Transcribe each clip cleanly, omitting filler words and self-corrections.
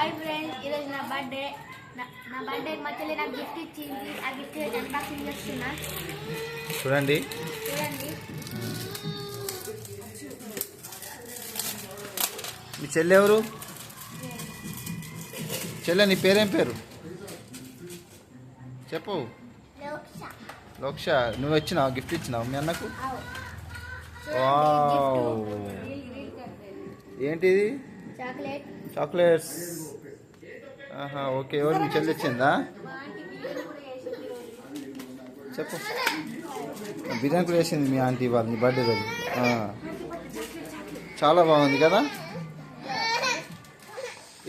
Hi friends, ఈరోజు నా birthday. నా బర్త్డే మా చెల్లి నాకు గిఫ్ట్ ఇచ్చింది. ఆ గిఫ్ట్ అన్బాక్సింగ్ చేస్తున్నా. చూడండి. మీ చెల్లి ఎవరు? చెల్లె నీ పేరేం పేరు చెప్పు. లోక్ష. నువ్వు వచ్చినావు, గిఫ్ట్ ఇచ్చినావు మీ అన్నకు? వావ్, ఏంటిది? చాక్లెట్స్. ఆహా, ఓకే. ఎవరు మీ చెల్లి ఇచ్చిందా? చెప్పు. బిర్యానీ కూడా వేసింది మీ ఆంటీ వాళ్ళు నీ బర్త్డే రోజు. చాలా బాగుంది కదా.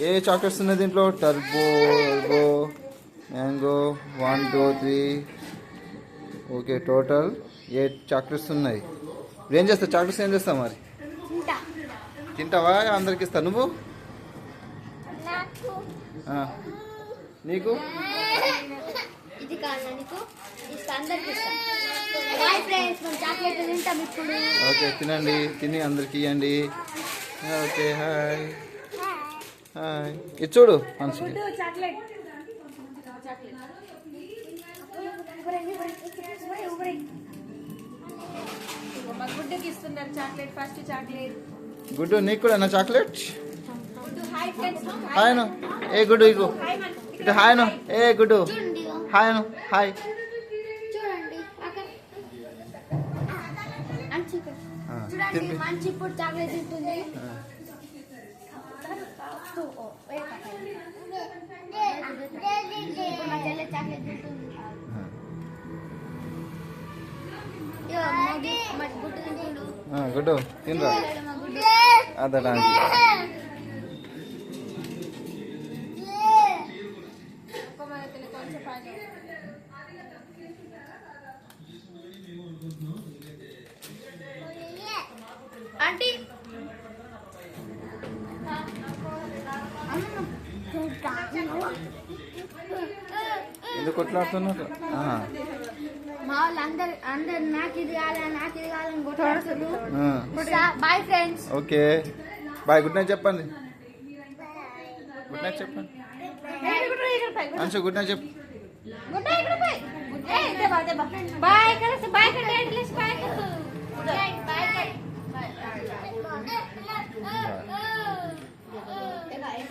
ఏ చాక్లెట్స్ ఉన్నాయి దీంట్లో? Turbo, mango, 1 2 3. Okay, total 8 chocolates ఉన్నాయి. ఏం చేస్తావు చాక్లెట్స్? ఏం చేస్తావు మరి? తింటావా? అందరికి ఇస్తా. నువ్వు? నీకు? ఓకే, తినండి. తిని అందరికి ఇవ్వండి. Okay, hi hi. ఇది చూడు మనసుకి. గుడ్డు, నీకు కూడా నా చాక్లెట్? హాయ్ ను. ఏ గుడ్డు ఇగో ఇటు. హాయ్ ను. ఏ గుడ్డు హాయ్ ను. హాయ్. గుడ్డు తినరా అదడానికి. ఆంటీ ఎందుకు కొట్లాడుతున్నారు? మా వాళ్ళు అందరు నాకు ఇది కావాలని కొట్లాడుతున్నారు. Bye friends. Okay bye. Good night చెప్పండి. గుడ్ నైట్ చెప్పండి. అంశు గుడ్ నైట్ చెప్పు. బాయ్.